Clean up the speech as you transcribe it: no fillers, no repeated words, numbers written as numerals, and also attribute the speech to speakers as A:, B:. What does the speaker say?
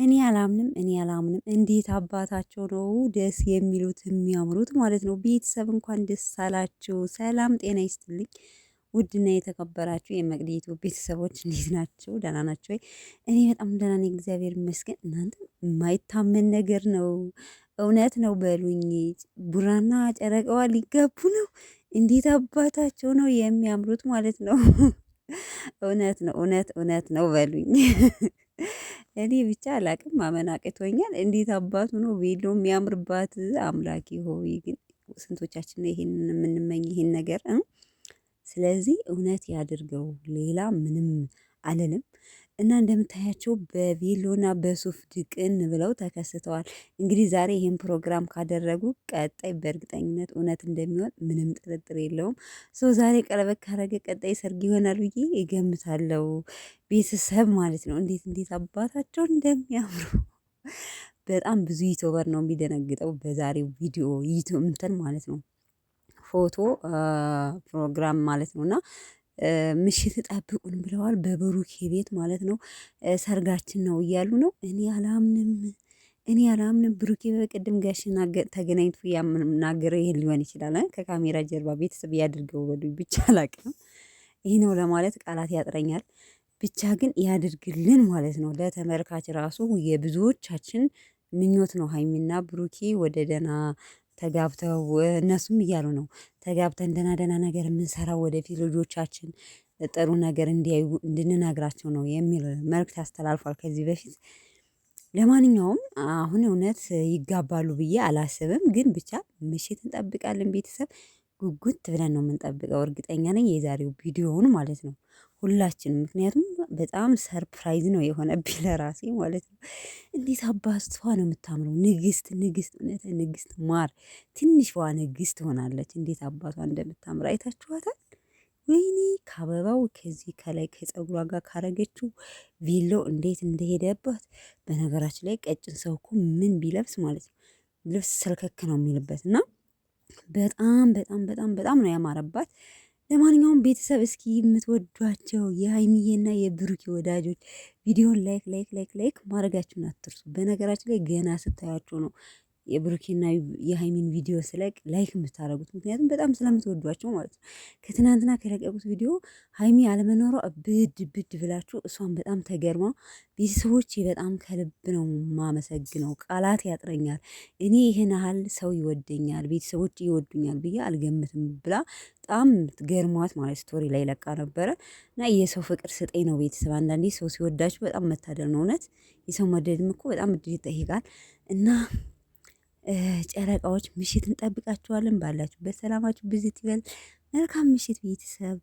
A: እኔ አላምንም። እንዴት አባታቸው ነው ደስ የሚሉት የሚያምሩት ማለት ነው። ቤተሰብ እንኳን ደስ አላችሁ። ሰላም ጤና ይስጥልኝ። ውድና የተከበራችሁ የመቅዲቱ ቤተሰቦች እንዴት ናቸው? ደህና ናቸው ወይ? እኔ በጣም ደህና ነኝ፣ እግዚአብሔር ይመስገን። እናንተ የማይታመን ነገር ነው፣ እውነት ነው በሉኝ። ቡራና ጨረቃዋ ሊጋቡ ነው። እንዴት አባታቸው ነው የሚያምሩት ማለት ነው። እውነት ነው በሉኝ። እኔ ብቻ አላቅም፣ ማመን አቅቶኛል። እንዴት አባቱ ነው ቬሎ የሚያምርባት። አምላኪ ሆይ ግን ስንቶቻችን ነው ይሄንን የምንመኝ ይሄን ነገር ስለዚህ እውነት ያድርገው፣ ሌላ ምንም አልልም። እና እንደምታያቸው በቬሎና በሱፍ ድቅን ብለው ተከስተዋል። እንግዲህ ዛሬ ይህን ፕሮግራም ካደረጉ ቀጣይ በእርግጠኝነት እውነት እንደሚሆን ምንም ጥርጥር የለውም። ዛሬ ቀለበት ካረገ ቀጣይ ሰርግ ይሆናል ብዬ እገምታለሁ። ቤተሰብ ማለት ነው። እንዴት አባታቸው እንደሚያምሩ በጣም ብዙ ዩቲዩበር ነው የሚደነግጠው በዛሬው ቪዲዮ ዩቲዩብ እንትን ማለት ነው ፎቶ ፕሮግራም ማለት ነው። እና ምሽት ጠብቁን ብለዋል በብሩኬ ቤት ማለት ነው። ሰርጋችን ነው እያሉ ነው። እኔ አላምንም። ብሩኬ በቅድም ጋሽ ተገናኝቶ ያምናገረ ይሄን ሊሆን ይችላል። ከካሜራ ጀርባ ቤተሰብ ያድርገው በሉኝ ብቻ አላቅም። ይህ ነው ለማለት ቃላት ያጥረኛል። ብቻ ግን ያድርግልን ማለት ነው። ለተመልካች ራሱ የብዙዎቻችን ምኞት ነው። ሀይሚና ብሩኬ ወደ ደህና ተጋብተው እነሱም እያሉ ነው ተጋብተን ደህና ነገር የምንሰራው ወደፊት ልጆቻችን ጥሩ ነገር እንዲያዩ እንድንነግራቸው ነው የሚል መልእክት ያስተላልፏል ከዚህ በፊት። ለማንኛውም አሁን እውነት ይጋባሉ ብዬ አላስብም፣ ግን ብቻ ምሽት እንጠብቃለን ቤተሰብ ጉጉት ብለን ነው የምንጠብቀው። እርግጠኛ ነኝ የዛሬው ቪዲዮውን ማለት ነው ሁላችንም፣ ምክንያቱም በጣም ሰርፕራይዝ ነው የሆነብኝ ለራሴ ማለት ነው። እንዴት አባቷ ነው የምታምረው! ንግስት እውነት ንግስት ማር ትንሿ ንግስት ሆናለች። እንዴት አባቷ እንደምታምር አይታችኋታል? ወይኔ ከአበባው ከዚህ ከላይ ከፀጉሯ ጋር ካረገችው ቬሎ እንዴት እንደሄደባት። በነገራችን ላይ ቀጭን ሰው እኮ ምን ቢለብስ ማለት ነው ልብስ ሰልከክ ነው የሚልበት እና በጣም ነው ያማረባት። ለማንኛውም ቤተሰብ እስኪ የምትወዷቸው የሀይሚዬና የብሩኬ ወዳጆች ቪዲዮን ላይክ ማድረጋችሁን አትርሱ። በነገራችን ላይ ገና ስታያቸው ነው የብሩኬና የሀይሚን ቪዲዮ ስለቅ ላይክ የምታደርጉት፣ ምክንያቱም በጣም ስለምትወዷቸው ማለት ነው። ከትናንትና ከለቀቁት ቪዲዮ ሀይሚ አለመኖሯ ብድ ብላችሁ እሷን በጣም ተገርማ፣ ቤተሰቦቼ በጣም ከልብ ነው ማመሰግነው፣ ቃላት ያጥረኛል። እኔ ይህን ያህል ሰው ይወደኛል ቤተሰቦች ይወዱኛል ብዬ አልገምትም ብላ በጣም ገርሟት ማለት ስቶሪ ላይ ለቃ ነበረ። እና የሰው ፍቅር ስጠኝ ነው ቤተሰብ። አንዳንዴ ሰው ሲወዳችሁ በጣም መታደል ነው እውነት። የሰው መደድም እኮ በጣም እድል ይጠይቃል። እና ጨረቃዎች ምሽት እንጠብቃችኋለን። ባላችሁበት ሰላማችሁ ብዝት ይበል። መልካም ምሽት ቤተሰብ።